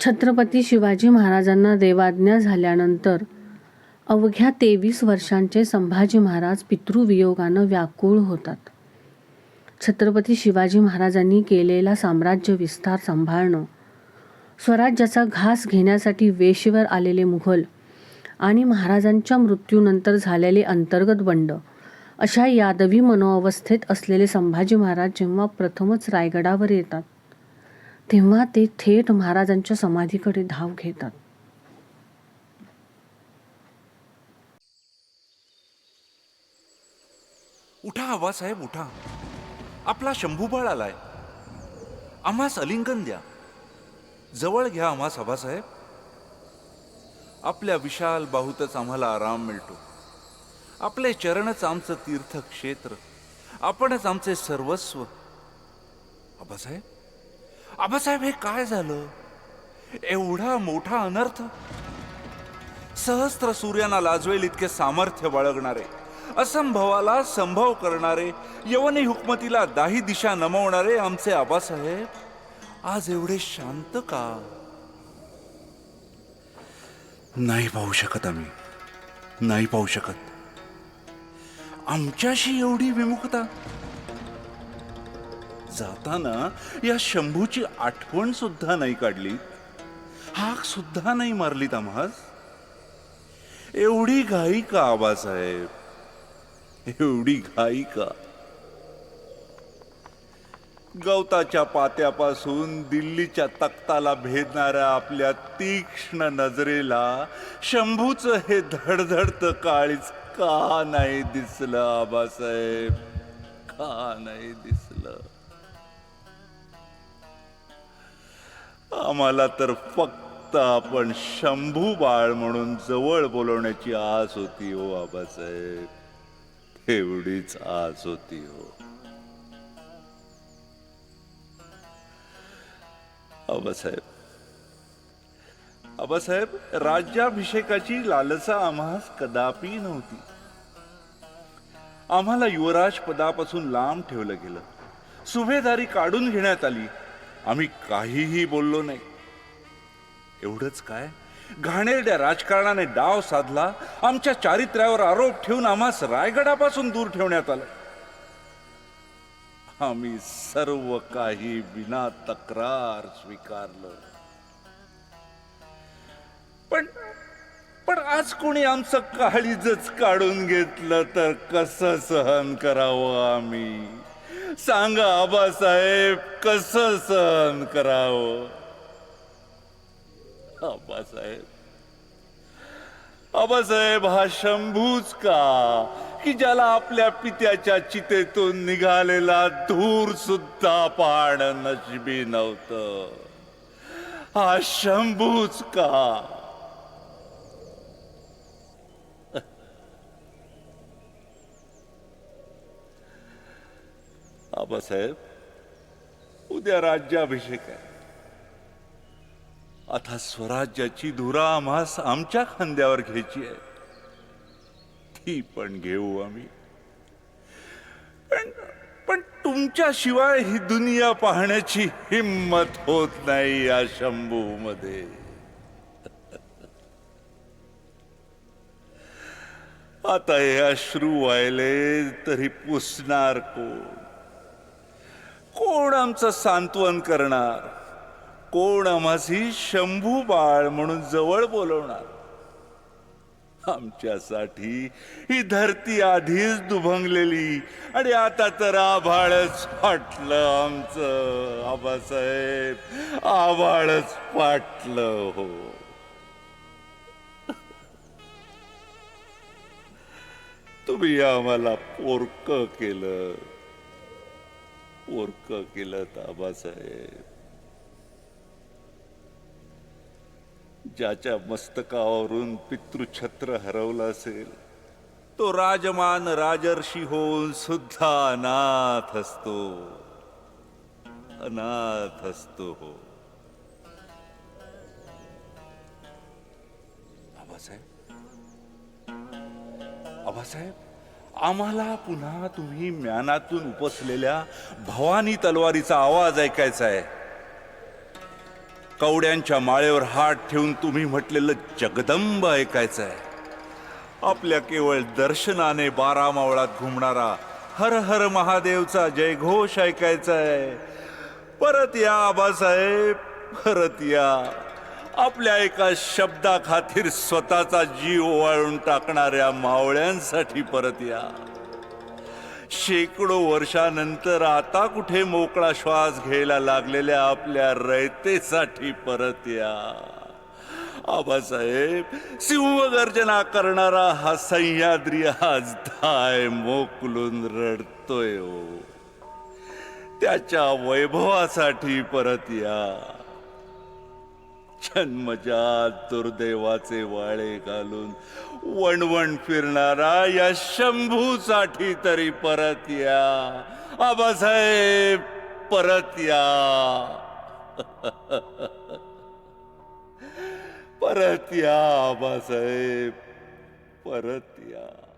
छत्रपती शिवाजी महाराजांना देवाज्ञा झाल्यानंतर अवघ्या 23 वर्षांचे संभाजी महाराज पितृवियोगानं व्याकुळ होतात. छत्रपती शिवाजी महाराजांनी केलेला साम्राज्य विस्तार सांभाळणं, स्वराज्याचा घास घेण्यासाठी वेशीवर आलेले मुघल आणि महाराजांच्या मृत्यूनंतर झालेले अंतर्गत बंड, अशा यादवी मनोअवस्थेत असलेले संभाजी महाराज जेव्हा प्रथमच रायगडावर येतात, तेव्हा ते थेट महाराजांच्या समाधीकडे धाव घेतात. उठा आबासाहेब, उठा. आपला शंभूबाळ आलाय. आम्हास अलिंगन द्या. जवळ घ्या आम्हास आबासाहेब. आपल्या विशाल बाहूतच आम्हाला आराम मिळतो. आपले चरणच आमचं तीर्थक्षेत्र. आपणच आमचे सर्वस्व. आबासाहेब, आबासाहेब, हे काय झालं? एवढा मोठा अनर्थ. सहस्त्र सूर्यांना लाजवेल इतके सामर्थ्य बाळगणारे, असंभवाला संभव करणारे, यवनी हुकमतीला दाही दिशा नमवणारे आमचे आबासाहेब आज एवढे शांत का? नाही पाहू शकत आम्ही, नाही पाहू शकत. आमच्याशी एवढी विमुखता. जाताना या शंभूची आठवण सुद्धा नाही काढली, हाक सुद्धा नाही मारलीत आम्हास. एवढी घाई का आबासाहेब, एवढी घाई का? गवताच्या पात्यापासून दिल्लीच्या तख्ताला भेदणाऱ्या आपल्या तीक्ष्ण नजरेला शंभूचं हे धडधडतं काळीच का नाही दिसलं आबासाहेब? का नाही दिसलं? आम्हाला तर फक्त आपण शंभू बाळ म्हणून जवळ बोलवण्याची आस होती हो आबासाहेब, एवढीच आस होती हो. आबासाहेब, आबासाहेब, राज्याभिषेकाची लालसा आम्हास कदापि नव्हती. आम्हाला युवराज पदापासून लांब ठेवलं गेलं. सुभेदारी काढून घेण्यात आली. आम्ही काहीही बोललो नाही. एवढंच काय, घाणेरड्या राजकारणाने डाव साधला. आमच्या चारित्र्यावर आरोप ठेवून आम्हास रायगडापासून दूर ठेवण्यात आलं. आम्ही सर्व काही विना तक्रार स्वीकारलं. पण आज कोणी आमचं काळीजच काढून घेतलं तर कसं सहन करावं आम्ही? सांगा आबासाहेब, कसं सहन करावं? आबासाहेब, आबासाहेब, हा शंभूच का, की ज्याला आपल्या पित्याच्या चितेतून निघालेला धूर सुद्धा पाहणं नशिबी नव्हतं? हा शंभूच का? आबासाहेब, उद्या राज्याभिषेक आहे. आता स्वराज्याची धुरा आम्हास आमच्या खांद्यावर घ्यायची आहे. ती पण घेऊ आम्ही. पण तुमच्याशिवाय ही दुनिया पाहण्याची हिम्मत होत नाही या शंभू मध्ये. आता हे अश्रू वाहिले तरी पुसणार कोण? कोण आमचं सांत्वन करणार? कोण आम्हासी शंभू बाळ म्हणून जवळ बोलवणार? आमच्यासाठी ही धरती आधीच दुभंगलेली आणि आता तर आभाळच फाटलं आमचं. आबासाहेब, आभाळच फाटलं हो. तुम्ही आम्हाला पोरकं केलं, पोरकं केलं आबासाहेब. ज्याच्या मस्तकावरून पितृछत्र हरवलं असेल, तो राजमान राजर्षी होऊन सुद्धा अनाथ असतो, अनाथ असतो हो. आबासाहेब, आबासाहेब, आम्हाला पुन्हा तुम्ही म्यानातून उपसलेल्या भवानी तलवारीचा आवाज ऐकायचा आहे. कवड्यांच्या माळेवर हात ठेवून तुम्ही म्हटलेलं जगदंब ऐकायचंय. आपल्या केवळ दर्शनाने 12 मावळात घुमणारा हर हर महादेवचा जयघोष ऐकायचाय. परत या आबासाहेब, परत या. आपल्या एका शब्दाखातीर स्वतःचा जीव ओवाळून टाकणाऱ्या मावळ्यांसाठी परत या. शेकडो वर्षानंतर आता कुठे मोकळा श्वास घ्यायला लागलेल्या आपल्या रयतेसाठी परत या. आबासाहेब, सिंहगर्जना करणारा हा सह्याद्री आज धाय मोकलून रडतोय हो. त्याच्या वैभवासाठी परत या. जन्मजात दुर्दैवाचे वाळे घालून वणवण फिरणारा या शंभूसाठी तरी परत या. आबासाहेब, परत या. परत या आबासाहेब, परत या.